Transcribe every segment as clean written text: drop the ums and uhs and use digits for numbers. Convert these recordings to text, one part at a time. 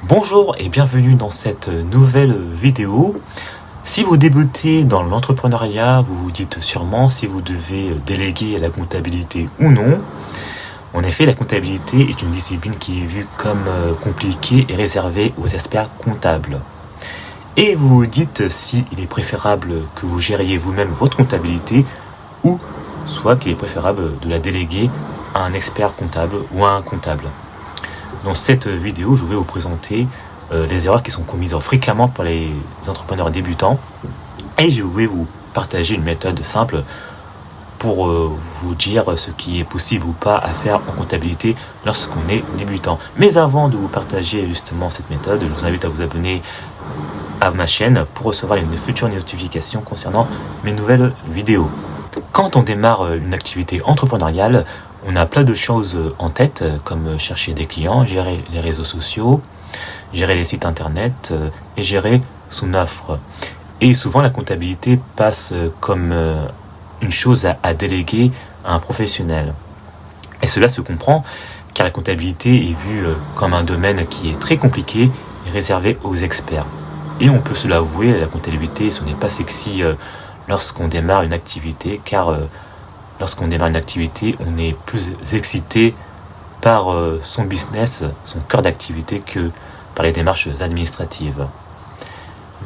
Bonjour et bienvenue dans cette nouvelle vidéo. Si vous débutez dans l'entrepreneuriat, vous vous dites sûrement si vous devez déléguer la comptabilité ou non. En effet, la comptabilité est une discipline qui est vue comme compliquée et réservée aux experts comptables. Et vous vous dites s'il est préférable que vous gériez vous-même votre comptabilité ou soit qu'il est préférable de la déléguer à un expert comptable ou à un comptable. Dans cette vidéo, je vais vous présenter les erreurs qui sont commises fréquemment par les entrepreneurs débutants et je vais vous partager une méthode simple pour vous dire ce qui est possible ou pas à faire en comptabilité lorsqu'on est débutant. Mais avant de vous partager justement cette méthode, je vous invite à vous abonner à ma chaîne pour recevoir les futures notifications concernant mes nouvelles vidéos. Quand on démarre une activité entrepreneuriale, on a plein de choses en tête, comme chercher des clients, gérer les réseaux sociaux, gérer les sites internet et gérer son offre. Et souvent, la comptabilité passe comme une chose à déléguer à un professionnel. Et cela se comprend, car la comptabilité est vue comme un domaine qui est très compliqué et réservé aux experts. Et on peut se l'avouer, la comptabilité, ce n'est pas sexy lorsqu'on démarre une activité, car lorsqu'on démarre une activité, on est plus excité par son business, son cœur d'activité, que par les démarches administratives.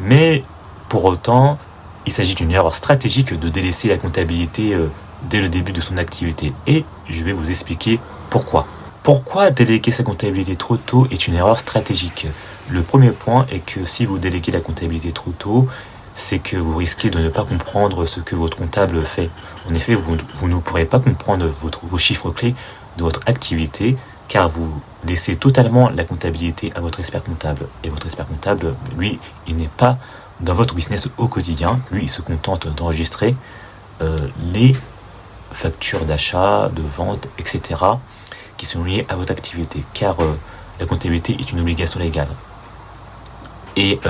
Mais pour autant, il s'agit d'une erreur stratégique de délaisser la comptabilité dès le début de son activité. Et je vais vous expliquer pourquoi. Pourquoi déléguer sa comptabilité trop tôt est une erreur stratégique? Le premier point est que si vous déléguez la comptabilité trop tôt, c'est que vous risquez de ne pas comprendre ce que votre comptable fait. En effet, vous ne pourrez pas comprendre vos chiffres clés de votre activité, car vous laissez totalement la comptabilité à votre expert comptable. Et votre expert comptable, lui, il n'est pas dans votre business au quotidien. Lui, il se contente d'enregistrer les factures d'achat, de vente, etc., qui sont liées à votre activité, car la comptabilité est une obligation légale. Et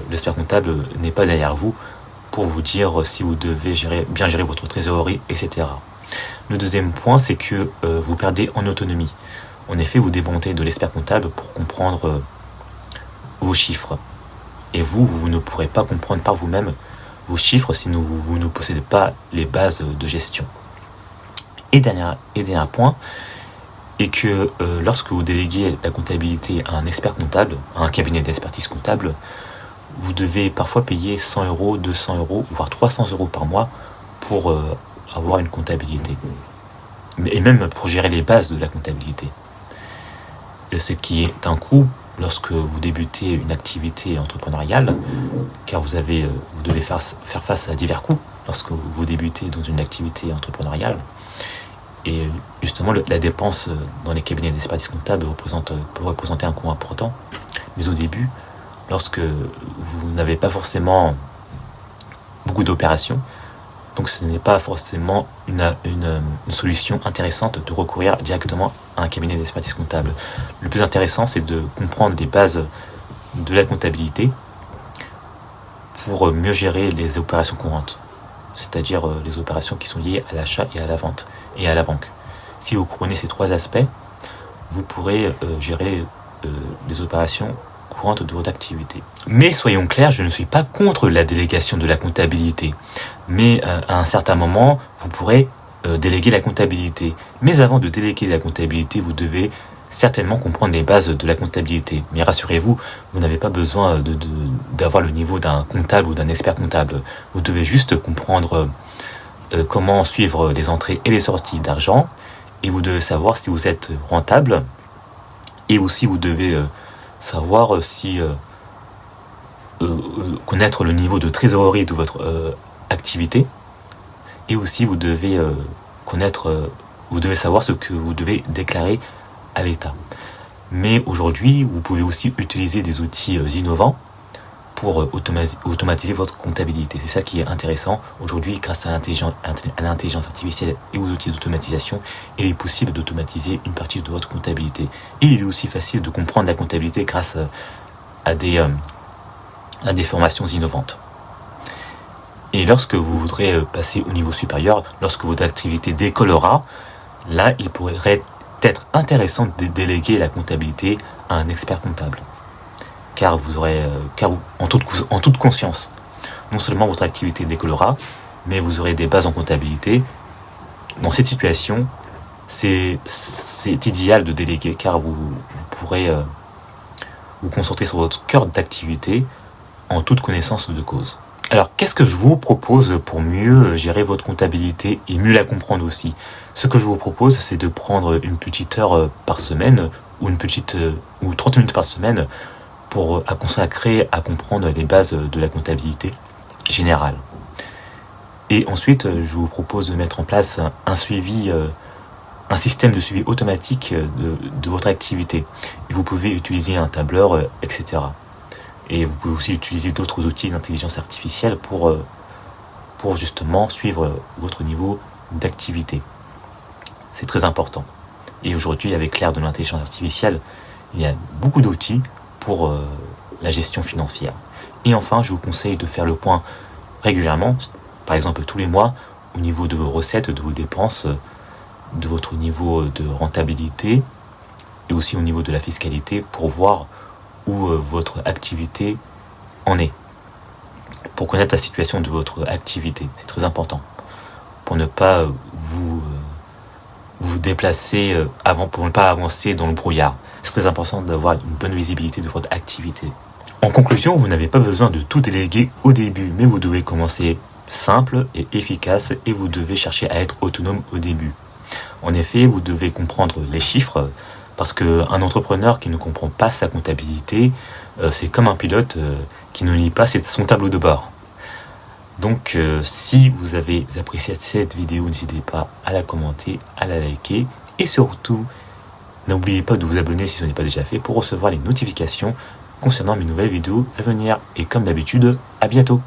l'expert comptable n'est pas derrière vous pour vous dire si vous devez bien gérer votre trésorerie, etc. Le deuxième point, c'est que vous perdez en autonomie. En effet, vous dépendez de l'expert comptable pour comprendre vos chiffres. Et vous ne pourrez pas comprendre par vous-même vos chiffres si vous ne possédez pas les bases de gestion. Et dernier point, et que lorsque vous déléguez la comptabilité à un expert comptable, à un cabinet d'expertise comptable, vous devez parfois payer 100 €, 200 €, voire 300 € par mois pour avoir une comptabilité. Et même pour gérer les bases de la comptabilité. Ce qui est un coût lorsque vous débutez une activité entrepreneuriale, car vous devez faire face à divers coûts lorsque vous débutez dans une activité entrepreneuriale. Et justement, la dépense dans les cabinets d'expertise comptable peut représenter un coût important. Mais au début, lorsque vous n'avez pas forcément beaucoup d'opérations, donc ce n'est pas forcément une solution intéressante de recourir directement à un cabinet d'expertise comptable. Le plus intéressant, c'est de comprendre les bases de la comptabilité pour mieux gérer les opérations courantes, c'est-à-dire les opérations qui sont liées à l'achat et à la vente et à la banque. Si vous comprenez ces trois aspects, vous pourrez gérer les opérations courantes de votre activité. Mais soyons clairs, je ne suis pas contre la délégation de la comptabilité. Mais à un certain moment, vous pourrez déléguer la comptabilité. Mais avant de déléguer la comptabilité, vous devez certainement comprendre les bases de la comptabilité. Mais rassurez-vous, vous n'avez pas besoin d'avoir le niveau d'un comptable ou d'un expert comptable. Vous devez juste comprendre comment suivre les entrées et les sorties d'argent, et vous devez savoir si vous êtes rentable, et aussi vous devez savoir si connaître le niveau de trésorerie de votre activité, et aussi vous devez savoir ce que vous devez déclarer à l'État. Mais aujourd'hui, vous pouvez aussi utiliser des outils innovants pour automatiser votre comptabilité. C'est ça qui est intéressant. Aujourd'hui, grâce à l'intelligence artificielle et aux outils d'automatisation, il est possible d'automatiser une partie de votre comptabilité. Et il est aussi facile de comprendre la comptabilité grâce à des formations innovantes. Et lorsque vous voudrez passer au niveau supérieur, lorsque votre activité décollera, là, il pourrait être intéressant de déléguer la comptabilité à un expert comptable. car en toute conscience, non seulement votre activité décollera, mais vous aurez des bases en comptabilité. Dans cette situation, c'est idéal de déléguer, car vous pourrez vous concentrer sur votre cœur d'activité en toute connaissance de cause. Alors, qu'est-ce que je vous propose pour mieux gérer votre comptabilité et mieux la comprendre aussi? Ce que je vous propose, c'est de prendre une petite heure par semaine ou 30 minutes par semaine pour consacrer à comprendre les bases de la comptabilité générale. Et ensuite, je vous propose de mettre en place un système de suivi automatique de votre activité. Et vous pouvez utiliser un tableur, etc. Et vous pouvez aussi utiliser d'autres outils d'intelligence artificielle pour justement suivre votre niveau d'activité. C'est très important. Et aujourd'hui, avec l'ère de l'intelligence artificielle, il y a beaucoup d'outils pour la gestion financière. Et enfin, je vous conseille de faire le point régulièrement, par exemple tous les mois, au niveau de vos recettes, de vos dépenses, de votre niveau de rentabilité et aussi au niveau de la fiscalité pour voir où votre activité en est. Pour connaître la situation de votre activité, c'est très important. Pour ne pas vous déplacer pour ne pas avancer dans le brouillard. C'est très important d'avoir une bonne visibilité de votre activité. En conclusion, vous n'avez pas besoin de tout déléguer au début, mais vous devez commencer simple et efficace et vous devez chercher à être autonome au début. En effet, vous devez comprendre les chiffres parce qu'un entrepreneur qui ne comprend pas sa comptabilité, c'est comme un pilote qui ne lit pas son tableau de bord. Donc, si vous avez apprécié cette vidéo, n'hésitez pas à la commenter, à la liker et surtout, n'oubliez pas de vous abonner si ce n'est pas déjà fait pour recevoir les notifications concernant mes nouvelles vidéos à venir. Et comme d'habitude, à bientôt!